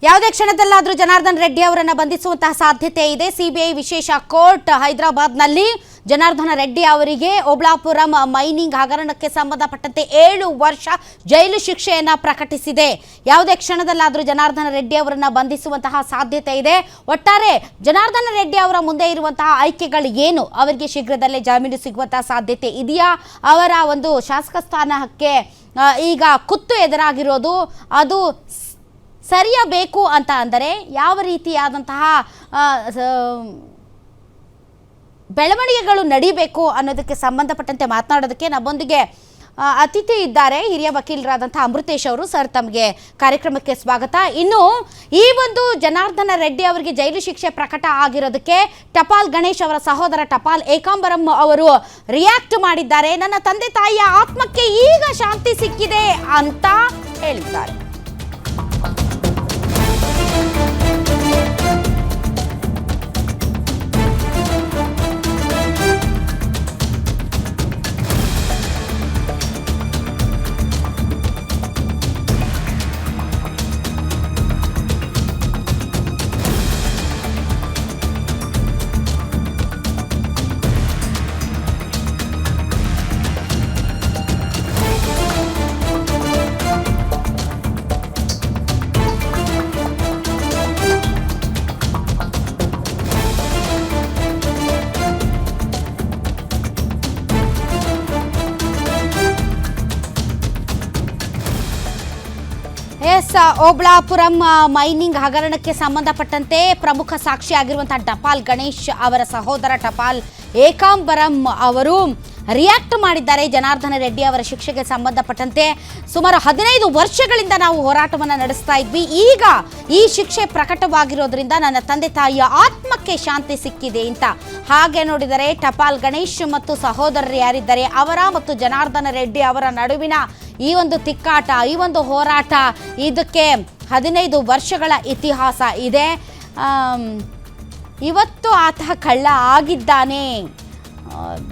ಯಾವುದೇ ಕ್ಷಣದಲ್ಲಾದರೂ ಜನಾರ್ದನ್ ರೆಡ್ಡಿ ಅವರನ್ನು ಬಂಧಿಸುವಂತಹ ಸಾಧ್ಯತೆ ಇದೆ. ಸಿಬಿಐ ವಿಶೇಷ ಕೋರ್ಟ್ ಹೈದರಾಬಾದ್ನಲ್ಲಿ ಜನಾರ್ದನ ರೆಡ್ಡಿ ಅವರಿಗೆ ಓಬಳಾಪುರಂ ಮೈನಿಂಗ್ ಹಗರಣಕ್ಕೆ ಸಂಬಂಧಪಟ್ಟಂತೆ 7 ವರ್ಷ ಜೈಲು ಶಿಕ್ಷೆಯನ್ನು ಪ್ರಕಟಿಸಿದೆ. ಯಾವುದೇ ಕ್ಷಣದಲ್ಲಾದರೂ ಜನಾರ್ದನ ರೆಡ್ಡಿ ಅವರನ್ನು ಬಂಧಿಸುವಂತಹ ಸಾಧ್ಯತೆ ಇದೆ. ಒಟ್ಟಾರೆ ಜನಾರ್ದನ ರೆಡ್ಡಿ ಅವರ ಮುಂದೆ ಇರುವಂತಹ ಆಯ್ಕೆಗಳು ಏನು? ಅವರಿಗೆ ಶೀಘ್ರದಲ್ಲೇ ಜಾಮೀನು ಸಿಗುವಂತಹ ಸಾಧ್ಯತೆ ಇದೆಯಾ? ಅವರ ಒಂದು ಶಾಸಕ ಸ್ಥಾನಕ್ಕೆ ಈಗ ಕುತ್ತು ಎದುರಾಗಿರೋದು ಅದು ಸರಿಯಬೇಕು ಅಂತ ಅಂದರೆ ಯಾವ ರೀತಿಯಾದಂತಹ ಬೆಳವಣಿಗೆಗಳು ನಡೀಬೇಕು ಅನ್ನೋದಕ್ಕೆ ಸಂಬಂಧಪಟ್ಟಂತೆ ಮಾತನಾಡೋದಕ್ಕೆ ನಮ್ಮೊಂದಿಗೆ ಅತಿಥಿ ಇದ್ದಾರೆ. ಹಿರಿಯ ವಕೀಲರಾದಂಥ ಅಮೃತೇಶ್ ಅವರು. ಸರ್, ತಮಗೆ ಕಾರ್ಯಕ್ರಮಕ್ಕೆ ಸ್ವಾಗತ. ಇನ್ನು ಈ ಒಂದು ಜನಾರ್ದನ ರೆಡ್ಡಿ ಅವರಿಗೆ ಜೈಲು ಶಿಕ್ಷೆ ಪ್ರಕಟ ಆಗಿರೋದಕ್ಕೆ ಟಪಾಲ್ ಗಣೇಶ್ ಅವರ ಸಹೋದರ ಟಪಾಲ್ ಏಕಾಂಬರಂ ಅವರು ರಿಯಾಕ್ಟ್ ಮಾಡಿದ್ದಾರೆ. ನನ್ನ ತಂದೆ ತಾಯಿಯ ಆತ್ಮಕ್ಕೆ ಈಗ ಶಾಂತಿ ಸಿಕ್ಕಿದೆ ಅಂತ ಹೇಳಿದ್ದಾರೆ. ಓಬಳಾಪುರಂ ಮೈನಿಂಗ್ ಹಗರಣಕ್ಕೆ ಸಂಬಂಧಪಟ್ಟಂತೆ ಪ್ರಮುಖ ಸಾಕ್ಷಿಯಾಗಿರುವಂತಹ ಟಪಾಲ್ ಗಣೇಶ್ ಅವರ ಸಹೋದರ ಟಪಾಲ್ ಏಕಾಂಬರಂ ಅವರು ರಿಯಾಕ್ಟ್ ಮಾಡಿದ್ದಾರೆ. ಜನಾರ್ದನ ರೆಡ್ಡಿ ಅವರ ಶಿಕ್ಷೆಗೆ ಸಂಬಂಧಪಟ್ಟಂತೆ ಸುಮಾರು 15 ವರ್ಷಗಳಿಂದ ನಾವು ಹೋರಾಟವನ್ನು ನಡೆಸ್ತಾ ಇದ್ವಿ. ಈಗ ಈ ಶಿಕ್ಷೆ ಪ್ರಕಟವಾಗಿರೋದ್ರಿಂದ ನನ್ನ ತಂದೆ ತಾಯಿಯ ಆತ್ಮಕ್ಕೆ ಶಾಂತಿ ಸಿಕ್ಕಿದೆ ಅಂತ. ಹಾಗೆ ನೋಡಿದರೆ ಟಪಾಲ್ ಗಣೇಶ್ ಮತ್ತು ಸಹೋದರರು ಯಾರಿದ್ದಾರೆ ಅವರ ಮತ್ತು ಜನಾರ್ದನ ರೆಡ್ಡಿ ಅವರ ನಡುವಿನ ಈ ಒಂದು ತಿಕ್ಕಾಟ, ಈ ಒಂದು ಹೋರಾಟ, ಇದಕ್ಕೆ 15 ವರ್ಷಗಳ ಇತಿಹಾಸ ಇದೆ. ಇವತ್ತು ಆತ ಕಳ್ಳ ಆಗಿದ್ದಾನೆ.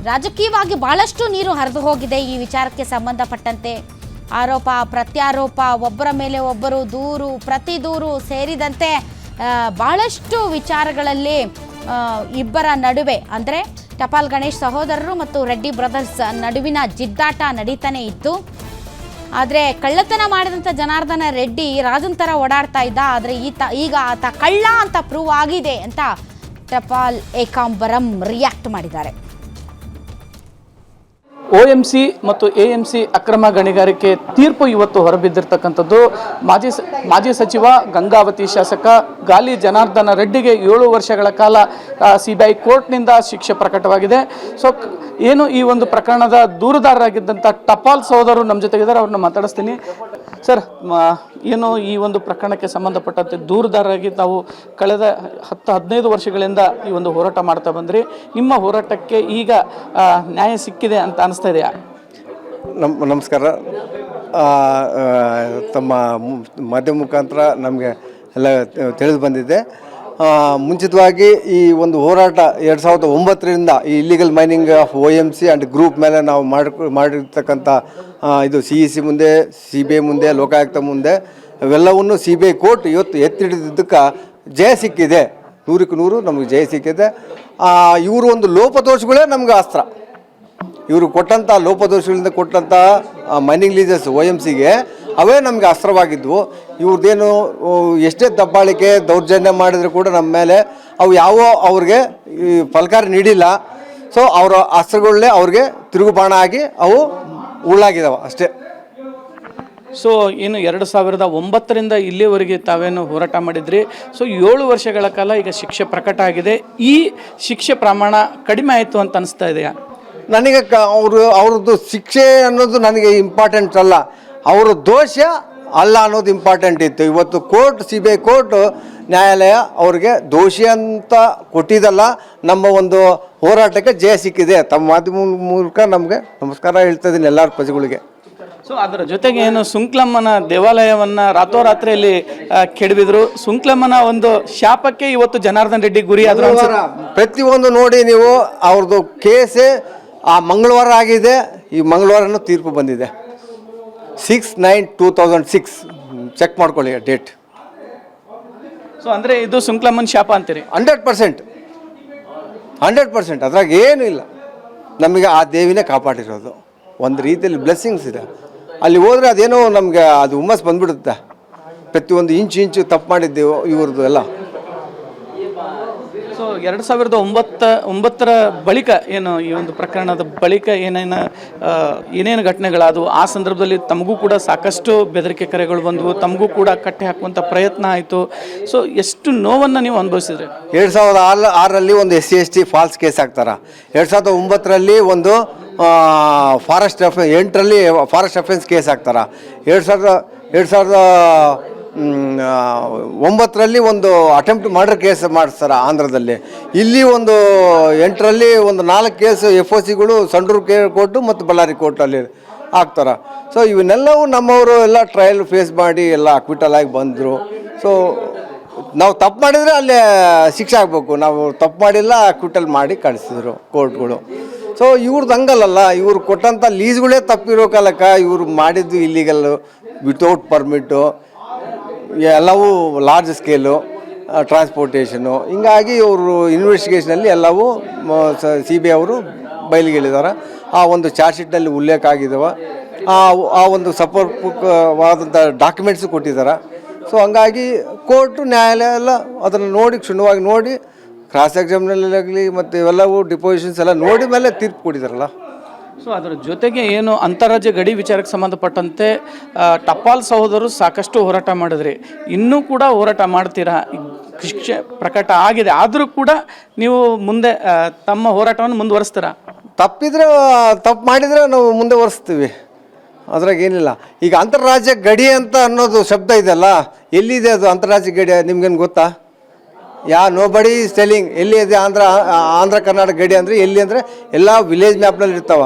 ರಾಜಕೀಯವಾಗಿ ಬಹಳಷ್ಟು ನೀರು ಹರಿದು ಹೋಗಿದೆ ಈ ವಿಚಾರಕ್ಕೆ ಸಂಬಂಧಪಟ್ಟಂತೆ. ಆರೋಪ ಪ್ರತ್ಯಾರೋಪ, ಒಬ್ಬರ ಮೇಲೆ ಒಬ್ಬರು ದೂರು ಪ್ರತಿ ದೂರು ಸೇರಿದಂತೆ ಬಹಳಷ್ಟು ವಿಚಾರಗಳಲ್ಲಿ ಇಬ್ಬರ ನಡುವೆ ಅಂದರೆ ಟಪಾಲ್ ಗಣೇಶ್ ಸಹೋದರರು ಮತ್ತು ರೆಡ್ಡಿ ಬ್ರದರ್ಸ್ ನಡುವಿನ ಜಿದ್ದಾಟ ನಡೀತಾನೆ ಇತ್ತು. ಆದರೆ ಕಳ್ಳತನ ಮಾಡಿದಂಥ ಜನಾರ್ದನ ರೆಡ್ಡಿ ರಾಜನ್ ಥರ ಓಡಾಡ್ತಾ ಇದ್ದ. ಆದರೆ ಈಗ ಆತ ಕಳ್ಳ ಅಂತ ಪ್ರೂವ್ ಆಗಿದೆ ಅಂತ ಟಪಾಲ್ ಏಕಾಂಬರಂ ರಿಯಾಕ್ಟ್ ಮಾಡಿದ್ದಾರೆ. OMC ಮತ್ತು AMC ಅಕ್ರಮ ಗಣಿಗಾರಿಕೆ ತೀರ್ಪು ಇವತ್ತು ಹೊರಬಿದ್ದಿರ್ತಕ್ಕಂಥದ್ದು. ಮಾಜಿ ಸಚಿವ ಗಂಗಾವತಿ ಶಾಸಕ ಗಾಲಿ ಜನಾರ್ದನ ರೆಡ್ಡಿಗೆ 7 ವರ್ಷಗಳ ಕಾಲ CBI ಕೋರ್ಟ್ನಿಂದ ಶಿಕ್ಷೆ ಪ್ರಕಟವಾಗಿದೆ. ಸೊ ಏನು ಈ ಒಂದು ಪ್ರಕರಣದ ದೂರುದಾರರಾಗಿದ್ದಂಥ ಟಪಾಲ್ ಸಹೋದರರು ನಮ್ಮ ಜೊತೆಗಿದ್ದಾರೆ, ಅವ್ರನ್ನ ಮಾತಾಡಿಸ್ತೀನಿ. ಸರ್, ಏನು ಈ ಒಂದು ಪ್ರಕರಣಕ್ಕೆ ಸಂಬಂಧಪಟ್ಟಂತೆ ದೂರುದಾರರಾಗಿ ತಾವು ಕಳೆದ 10-15 ವರ್ಷಗಳಿಂದ ಈ ಒಂದು ಹೋರಾಟ ಮಾಡ್ತಾ ಬಂದ್ರಿ. ನಿಮ್ಮ ಹೋರಾಟಕ್ಕೆ ಈಗ ನ್ಯಾಯ ಸಿಕ್ಕಿದೆ ಅಂತ ಅನಿಸ್ತಾ ಇದೆಯಾ? ನಮಸ್ಕಾರ. ತಮ್ಮ ಮಾಧ್ಯಮ ಮುಖಾಂತರ ನಮಗೆ ಎಲ್ಲ ತಿಳಿದು ಬಂದಿದೆ. ಮುಂಚಿತವಾಗಿ ಈ ಒಂದು ಹೋರಾಟ 2009ರಿಂದ ಈ illegal mining of OMC and group ಮೇಲೆ ನಾವು ಮಾಡಿರ್ತಕ್ಕಂಥ ಇದು CEC ಮುಂದೆ, CBI ಮುಂದೆ, ಲೋಕಾಯುಕ್ತ ಮುಂದೆ ಇವೆಲ್ಲವನ್ನು CBI ಕೋರ್ಟ್ ಇವತ್ತು ಎತ್ತಿಡಿದ್ದಕ್ಕೆ ಜಯ ಸಿಕ್ಕಿದೆ. 100ಕ್ಕೆ 100 ನಮಗೆ ಜಯ ಸಿಕ್ಕಿದೆ. ಇವರು ಒಂದು ಲೋಪದೋಷಗಳೇ ನಮ್ಗೆ ಅಸ್ತ್ರ. ಇವರು ಕೊಟ್ಟಂಥ ಲೋಪದೋಷಗಳಿಂದ ಕೊಟ್ಟಂಥ ಮೈನಿಂಗ್ ಲೀಸಸ್ OMCಗೆ ಅವೇ ನಮಗೆ ಅಸ್ತ್ರವಾಗಿದ್ವು. ಇವ್ರದ್ದೇನು ಎಷ್ಟೇ ದಬ್ಬಾಳಿಕೆ ದೌರ್ಜನ್ಯ ಮಾಡಿದರೂ ಕೂಡ ನಮ್ಮ ಮೇಲೆ ಅವು ಯಾವ ಅವ್ರಿಗೆ ಫಲಕಾರ ನೀಡಿಲ್ಲ. ಸೊ ಅವರ ಅಸ್ತ್ರಗಳೇ ಅವ್ರಿಗೆ ತಿರುಗುಬಾಣ ಆಗಿ ಅವು ಉಳ್ಳಾಗಿದ್ದಾವೆ ಅಷ್ಟೇ. ಸೊ ಏನು 2009ರಿಂದ ಇಲ್ಲಿವರೆಗೆ ತಾವೇನು ಹೋರಾಟ ಮಾಡಿದ್ರಿ. ಸೊ 7 ವರ್ಷಗಳ ಕಾಲ ಈಗ ಶಿಕ್ಷೆ ಪ್ರಕಟ ಆಗಿದೆ. ಈ ಶಿಕ್ಷೆ ಪ್ರಮಾಣ ಕಡಿಮೆ ಆಯಿತು ಅಂತ ಅನಿಸ್ತಾ ಇದೆಯಾ? ನನಗೆ ಅವ್ರದ್ದು ಶಿಕ್ಷೆ ಅನ್ನೋದು ನನಗೆ ಇಂಪಾರ್ಟೆಂಟ್ ಅಲ್ಲ, ಅವರ ದೋಷ ಅಲ್ಲ ಅನ್ನೋದು ಇಂಪಾರ್ಟೆಂಟ್ ಇತ್ತು. ಇವತ್ತು CBI ಕೋರ್ಟ್ ನ್ಯಾಯಾಲಯ ಅವ್ರಿಗೆ ದೋಷಿ ಅಂತ ಕೊಟ್ಟಿದ್ದಲ್ಲ, ನಮ್ಮ ಒಂದು ಹೋರಾಟಕ್ಕೆ ಜಯ ಸಿಕ್ಕಿದೆ. ತಮ್ಮ ಮಾಧ್ಯಮ ಮೂಲಕ ನಮಗೆ ನಮಸ್ಕಾರ ಹೇಳ್ತಾ ಇದ್ದೀನಿ ಎಲ್ಲರ ಪ್ರಜೆಗಳಿಗೆ. ಸೊ ಅದರ ಜೊತೆಗೆ ಏನು ಸುಂಕ್ಲಮ್ಮನ ದೇವಾಲಯವನ್ನು ರಾತ್ರೋರಾತ್ರಿಯಲ್ಲಿ ಕೆಡವಿದ್ರು. ಸುಂಕ್ಲಮ್ಮನ ಒಂದು ಶಾಪಕ್ಕೆ ಇವತ್ತು ಜನಾರ್ದನ್ ರೆಡ್ಡಿ ಗುರಿ ಆದ್ರು. ಪ್ರತಿಯೊಂದು ನೋಡಿ ನೀವು, ಅವ್ರದ್ದು ಕೇಸೇ ಮಂಗಳವಾರ ಆಗಿದೆ. ಈ ಮಂಗಳವಾರನೂ ತೀರ್ಪು ಬಂದಿದೆ. 6/9/2006 ಚೆಕ್ ಮಾಡ್ಕೊಳ್ಳಿ ಡೇಟ್. ಸೊ ಅಂದರೆ ಇದು ಸುಂಕ್ಲಮ್ಮನ ಶಾಪ ಅಂತೀರಿ? 100% ಅದ್ರಾಗ ಏನೂ ಇಲ್ಲ. ನಮಗೆ ಆ ದೇವಿನೇ ಕಾಪಾಡಿರೋದು, ಒಂದು ರೀತಿಯಲ್ಲಿ ಬ್ಲೆಸ್ಸಿಂಗ್ಸ್ ಇದೆ. ಅಲ್ಲಿ ಹೋದರೆ ಅದೇನೋ ನಮಗೆ ಅದು ಹುಮ್ಮಸ್ ಬಂದ್ಬಿಡುತ್ತೆ. ಪ್ರತಿಯೊಂದು ಇಂಚು ತಪ್ಪು ಮಾಡಿದ್ದೆವು ಇವ್ರದ್ದು ಎಲ್ಲ. ಸೊ 2009 ಬಳಿಕ ಏನು ಈ ಒಂದು ಪ್ರಕರಣದ ಬಳಿಕ ಏನೇನು ಘಟನೆಗಳಾದವು, ಆ ಸಂದರ್ಭದಲ್ಲಿ ತಮಗೂ ಕೂಡ ಸಾಕಷ್ಟು ಬೆದರಿಕೆ ಕರೆಗಳು ಬಂದವು, ತಮಗೂ ಕೂಡ ಕಟ್ಟೆ ಹಾಕುವಂಥ ಪ್ರಯತ್ನ ಆಯಿತು. ಸೊ ಎಷ್ಟು ನೋವನ್ನು ನೀವು ಅನುಭವಿಸಿದ್ರಿ? 2006ರಲ್ಲಿ ಒಂದು SC/ST ಫಾಲ್ಸ್ ಕೇಸ್ ಹಾಕ್ತಾರೆ. 2009ರಲ್ಲಿ ಒಂದು ಫಾರೆಸ್ಟ್ 8ರಲ್ಲಿ ಫಾರೆಸ್ಟ್ ಅಫೆನ್ಸ್ ಕೇಸ್ ಹಾಕ್ತಾರೆ. 2009ರಲ್ಲಿ ಒಂದು ಅಟೆಂಪ್ಟ್ ಮರ್ಡರ್ ಕೇಸ್ ಮಾಡಿಸ್ತಾರೆ ಆಂಧ್ರದಲ್ಲಿ. ಇಲ್ಲಿ ಒಂದು 8ರಲ್ಲಿ ಒಂದು 4 ಕೇಸ್ FOCಗಳು ಸಂಡೂರು ಕೋರ್ಟು ಮತ್ತು ಬಳ್ಳಾರಿ ಕೋರ್ಟಲ್ಲಿ ಹಾಕ್ತಾರೆ. ಸೊ ಇವನ್ನೆಲ್ಲವೂ ನಮ್ಮವರು ಎಲ್ಲ ಟ್ರಯಲ್ ಫೇಸ್ ಮಾಡಿ ಎಲ್ಲ ಅಕ್ವಿಟಲ್ ಆಗಿ ಬಂದರು. ಸೊ ನಾವು ತಪ್ಪು ಮಾಡಿದರೆ ಅಲ್ಲೇ ಶಿಕ್ಷೆ ಆಗಬೇಕು, ನಾವು ತಪ್ಪು ಮಾಡಿಲ್ಲ ಅಕ್ವಿಟಲ್ ಮಾಡಿ ಕಳಿಸಿದ್ರು ಕೋರ್ಟ್ಗಳು. ಸೊ ಇವ್ರದ್ದು ಹಂಗಲ್ಲಲ್ಲ, ಇವ್ರು ಕೊಟ್ಟಂಥ ಲೀಸ್ಗಳೇ ತಪ್ಪಿರೋ ಕಾಲಕ್ಕೆ ಇವರು ಮಾಡಿದ್ದು ಇಲ್ಲಿಗಲ್ಲು, ವಿತೌಟ್ ಪರ್ಮಿಟ್ಟು, ಎಲ್ಲವೂ ಲಾರ್ಜ್ ಸ್ಕೇಲು ಟ್ರಾನ್ಸ್ಪೋರ್ಟೇಷನು. ಹಿಂಗಾಗಿ ಇವರು ಇನ್ವೆಸ್ಟಿಗೇಷನಲ್ಲಿ ಎಲ್ಲವೂ CBI ಅವರು ಬಯಲಿಗೆಳಿದ್ದಾರೆ. ಆ ಒಂದು ಚಾರ್ಜ್ ಶೀಟ್ನಲ್ಲಿ ಉಲ್ಲೇಖ ಆಗಿದ್ದಾವೆ, ಆ ಒಂದು ಸಮರ್ಪಕವಾದಂಥ ಡಾಕ್ಯುಮೆಂಟ್ಸು ಕೊಟ್ಟಿದ್ದಾರೆ. ಸೊ ಹಂಗಾಗಿ ಕೋರ್ಟು ನ್ಯಾಯಾಲಯ ಎಲ್ಲ ಅದನ್ನು ನೋಡಿ ಕ್ಷುಣ್ಣವಾಗಿ ನೋಡಿ ಕ್ರಾಸ್ ಎಕ್ಸಾಮಿನಲ್ಲಾಗಲಿ ಮತ್ತು ಇವೆಲ್ಲವೂ ಡಿಪೋಸಿಷನ್ಸ್ ಎಲ್ಲ ನೋಡಿ ಮೇಲೆ ತೀರ್ಪು ಕೊಟ್ಟಿದ್ದಾರಲ್ಲ. ಸೊ ಅದರ ಜೊತೆಗೆ ಏನು ಅಂತಾರಾಜ್ಯ ಗಡಿ ವಿಚಾರಕ್ಕೆ ಸಂಬಂಧಪಟ್ಟಂತೆ ಟಪಾಲ್ ಸಹೋದರರು ಸಾಕಷ್ಟು ಹೋರಾಟ ಮಾಡಿದ್ರಿ, ಇನ್ನೂ ಕೂಡ ಹೋರಾಟ ಮಾಡ್ತೀರಾ? ಶಿಕ್ಷೆ ಪ್ರಕಟ ಆಗಿದೆ, ಆದರೂ ಕೂಡ ನೀವು ಮುಂದೆ ತಮ್ಮ ಹೋರಾಟವನ್ನು ಮುಂದುವರಿಸ್ತೀರಾ? ತಪ್ಪು ಮಾಡಿದರೆ ನಾವು ಮುಂದುವರಿಸ್ತೀವಿ, ಅದ್ರಾಗ ಏನಿಲ್ಲ. ಈಗ ಅಂತಾರಾಜ್ಯ ಗಡಿ ಅಂತ ಅನ್ನೋದು ಶಬ್ದ ಇದೆಯಲ್ಲ, ಎಲ್ಲಿದೆ ಅದು ಅಂತಾರಾಜ್ಯ ಗಡಿ? ನಿಮ್ಗೇನು ಗೊತ್ತಾ? ನೋ ಬಡಿ ಈಸ್ ಟೆಲಿಂಗ್ ಎಲ್ಲಿ ಇದೆ ಆಂಧ್ರ ಕರ್ನಾಟಕ ಗಡಿ ಅಂದರೆ ಎಲ್ಲಿ ಅಂದರೆ ಎಲ್ಲ ವಿಲೇಜ್ ಮ್ಯಾಪ್ನಲ್ಲಿ ಇರ್ತಾವ.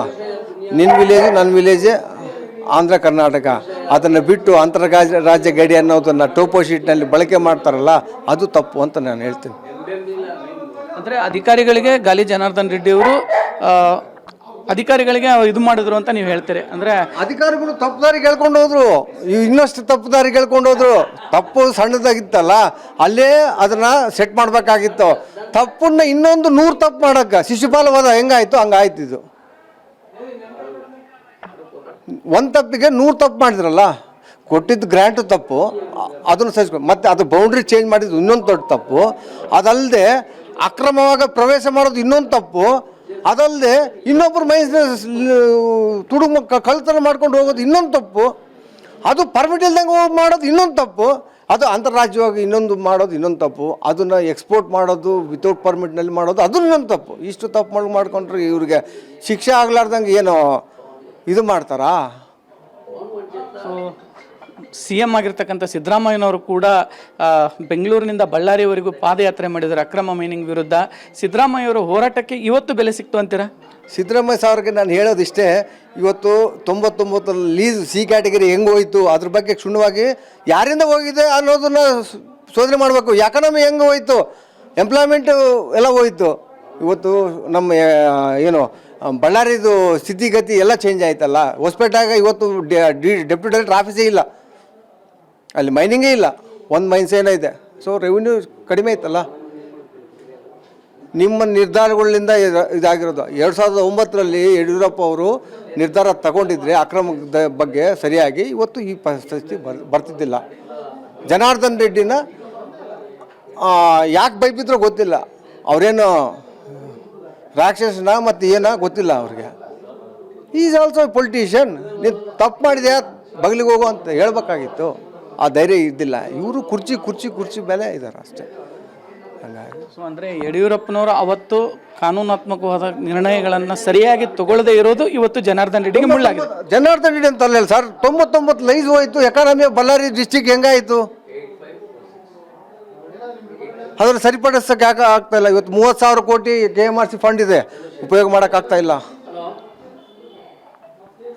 ನಿನ್ನ ವಿಲೇಜು ನನ್ನ ವಿಲೇಜೇ ಆಂಧ್ರ ಕರ್ನಾಟಕ. ಅದನ್ನು ಬಿಟ್ಟು ರಾಜ್ಯ ಗಡಿ ಅನ್ನೋದನ್ನು ಟೋಪೋ ಶೀಟ್ನಲ್ಲಿ ಬಳಕೆ ಮಾಡ್ತಾರಲ್ಲ, ಅದು ತಪ್ಪು ಅಂತ ನಾನು ಹೇಳ್ತೀನಿ. ಅಂದರೆ ಅಧಿಕಾರಿಗಳಿಗೆ ಗಾಲಿ ಜನಾರ್ದನ್ ರೆಡ್ಡಿ ಅವರು ಅಧಿಕಾರಿಗಳಿಗೆ ಇದು ಮಾಡಿದ್ರು ಅಂತ ನೀವು ಹೇಳ್ತೀರಿ? ಅಂದರೆ ಅಧಿಕಾರಿಗಳು ತಪ್ಪು ದಾರಿಗೆ ಹೇಳ್ಕೊಂಡು ಹೋದ್ರು, ಇನ್ನಷ್ಟು ತಪ್ಪು ದಾರಿಗೆ ಹೇಳ್ಕೊಂಡು ಹೋದ್ರು. ತಪ್ಪು ಸಣ್ಣದಾಗಿತ್ತಲ್ಲ, ಅಲ್ಲೇ ಅದನ್ನು ಸೆಟ್ ಮಾಡಬೇಕಾಗಿತ್ತು. ತಪ್ಪನ್ನ ಇನ್ನೊಂದು 100 ತಪ್ಪು ಮಾಡೋಕ್ಕೆ ಶಿಶುಪಾಲ ವಧ ಹೆಂಗಾಯ್ತು ಹಂಗಾಯ್ತು. ಇದು ಒಂದು ತಪ್ಪಿಗೆ 100 ತಪ್ಪು ಮಾಡಿದ್ರಲ್ಲ. ಕೊಟ್ಟಿದ್ದು ಗ್ರ್ಯಾಂಟು ತಪ್ಪು, ಅದನ್ನು ಸಹಿಸ್ಕೊಂಡು ಮತ್ತೆ ಅದು ಬೌಂಡ್ರಿ ಚೇಂಜ್ ಮಾಡಿದ್ದು ಇನ್ನೊಂದು ದೊಡ್ಡ ತಪ್ಪು. ಅದಲ್ಲದೆ ಅಕ್ರಮವಾಗಿ ಪ್ರವೇಶ ಮಾಡೋದು ಇನ್ನೊಂದು ತಪ್ಪು. ಅದಲ್ಲದೆ ಇನ್ನೊಬ್ಬರು ತುಡುಗು ಕಳ್ತನ ಮಾಡ್ಕೊಂಡು ಹೋಗೋದು ಇನ್ನೊಂದು ತಪ್ಪು. ಅದು ಪರ್ಮಿಟ್ ಇಲ್ದಂಗೆ ಮಾಡೋದು ಇನ್ನೊಂದು ತಪ್ಪು. ಅದು ಅಂತಾರಾಜ್ಯವಾಗಿ ಇನ್ನೊಂದು ಮಾಡೋದು ಇನ್ನೊಂದು ತಪ್ಪು. ಅದನ್ನು ಎಕ್ಸ್ಪೋರ್ಟ್ ಮಾಡೋದು ವಿತೌಟ್ ಪರ್ಮಿಟ್ನಲ್ಲಿ ಮಾಡೋದು ಅದು ಇನ್ನೊಂದು ತಪ್ಪು. ಇಷ್ಟು ತಪ್ಪು ಮಾಡ್ಕೊಂಡ್ರೆ ಇವ್ರಿಗೆ ಶಿಕ್ಷೆ ಆಗ್ಲಾರ್ದಂಗೆ ಏನೋ ಇದು ಮಾಡ್ತಾರಾ? ಸೊ CM ಆಗಿರ್ತಕ್ಕಂಥ ಸಿದ್ದರಾಮಯ್ಯನವರು ಕೂಡ ಬೆಂಗಳೂರಿನಿಂದ ಬಳ್ಳಾರಿವರೆಗೂ ಪಾದಯಾತ್ರೆ ಮಾಡಿದ್ದಾರೆ ಅಕ್ರಮ ಮೈನಿಂಗ್ ವಿರುದ್ಧ. ಸಿದ್ದರಾಮಯ್ಯವರ ಹೋರಾಟಕ್ಕೆ ಇವತ್ತು ಬೆಲೆ ಸಿಕ್ತು ಅಂತೀರಾ? ಸಿದ್ದರಾಮಯ್ಯ ಸಾವ್ರಿಗೆ ನಾನು ಹೇಳೋದಿಷ್ಟೇ, ಇವತ್ತು 99 ಲೀಸ್ C ಕ್ಯಾಟಗರಿ ಹೆಂಗೆ ಹೋಯ್ತು ಅದ್ರ ಬಗ್ಗೆ ಕ್ಷುಣ್ಣವಾಗಿ ಯಾರಿಂದ ಹೋಗಿದೆ ಅನ್ನೋದನ್ನು ಶೋಧನೆ ಮಾಡಬೇಕು. ಎಕಾನಮಿ ಹೆಂಗೆ ಹೋಯ್ತು, ಎಂಪ್ಲಾಯ್ಮೆಂಟು ಎಲ್ಲ ಹೋಯ್ತು. ಇವತ್ತು ನಮ್ಮ ಏನು ಬಳ್ಳಾರಿದು ಸ್ಥಿತಿಗತಿ ಎಲ್ಲ ಚೇಂಜ್ ಆಯ್ತಲ್ಲ. ಹೊಸಪೇಟೆಯಾಗ ಇವತ್ತು ಡೆಪ್ಯೂಟಿ ಡೈರೆಕ್ಟರ್ ಆಫೀಸೇ ಇಲ್ಲ, ಅಲ್ಲಿ ಮೈನಿಂಗೇ ಇಲ್ಲ, ಒಂದು ಮೈನ್ಸ್ ಏನೈತೆ. ಸೊ ರೆವಿನ್ಯೂ ಕಡಿಮೆ ಐತಲ್ಲ. ನಿಮ್ಮ ನಿರ್ಧಾರಗಳಿಂದ ಇದಾಗಿರೋದು. 2009ರಲ್ಲಿ ಯಡಿಯೂರಪ್ಪ ಅವರು ನಿರ್ಧಾರ ತಗೊಂಡಿದ್ರೆ ಅಕ್ರಮದ ಬಗ್ಗೆ ಸರಿಯಾಗಿ ಇವತ್ತು ಈ ಪರಿಸ್ಥಿತಿ ಬರ್ತಿದ್ದಿಲ್ಲ. ಜನಾರ್ದನ್ ರೆಡ್ಡಿನ ಯಾಕೆ ಬೈಬಿದ್ರೋ ಗೊತ್ತಿಲ್ಲ, ಅವರೇನು ರಾಕ್ಷಸನ ಮತ್ತು ಏನೋ ಗೊತ್ತಿಲ್ಲ ಅವ್ರಿಗೆ. Is also politician. ನೀನು ತಪ್ಪು ಮಾಡಿದೆ ಬಗಲಿಗೆ ಹೋಗು ಅಂತ ಹೇಳ್ಬೇಕಾಗಿತ್ತು, ಆ ಧೈರ್ಯ ಇದ್ದಿಲ್ಲ. ಇವರು ಕುರ್ಚಿ ಮೇಲೆ ಇದ್ದಾರೆ ಅಷ್ಟೇ. ಹಾಗಾಗಿ ಸೊ ಅಂದರೆ ಯಡಿಯೂರಪ್ಪನವರು ಅವತ್ತು ಕಾನೂನಾತ್ಮಕವಾದ ನಿರ್ಣಯಗಳನ್ನು ಸರಿಯಾಗಿ ತಗೊಳ್ಳದೇ ಇರೋದು ಇವತ್ತು ಜನಾರ್ದನ್ ರೆಡ್ಡಿಗೆ ಮುಳ್ಳಾಗಿದೆ. ಜನಾರ್ದನ್ ರೆಡ್ಡಿ ಅಂತ ಅಲ್ಲ ಸರ್, 99 ಲೈಸ್ ಹೋಯ್ತು. ಎಕಾನಮಿ ಬಳ್ಳಾರಿ ಡಿಸ್ಟಿಕ್ ಹೆಂಗಾಯಿತು ಅದನ್ನು ಸರಿಪಡಿಸೋಕೆ ಯಾಕೆ ಆಗ್ತಾ ಇಲ್ಲ? ಇವತ್ತು 30,000 ಕೋಟಿ KMRC ಫಂಡ್ ಇದೆ, ಉಪಯೋಗ ಮಾಡೋಕ್ಕಾಗ್ತಾ ಇಲ್ಲ.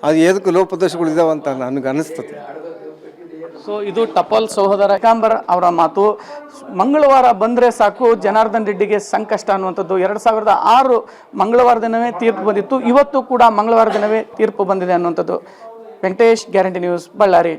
ಅದು ಎದಕ್ಕೆ ಲೋಪದೋಷಗಳಿದ್ದಾವೆ ಅಂತ ನನಗೆ ಅನಿಸ್ತದೆ. ಸೊ ಇದು ಟಪಾಲ್ ಸಹೋದರ ಏಕಾಂಬರ ಅವರ ಮಾತು. ಮಂಗಳವಾರ ಬಂದರೆ ಸಾಕು ಜನಾರ್ದನ್ ರೆಡ್ಡಿಗೆ ಸಂಕಷ್ಟ ಅನ್ನುವಂಥದ್ದು. 2006 ಮಂಗಳವಾರ ದಿನವೇ ತೀರ್ಪು ಬಂದಿತ್ತು, ಇವತ್ತು ಕೂಡ ಮಂಗಳವಾರ ದಿನವೇ ತೀರ್ಪು ಬಂದಿದೆ ಅನ್ನುವಂಥದ್ದು. Venkatesh, guarantee news, Ballari.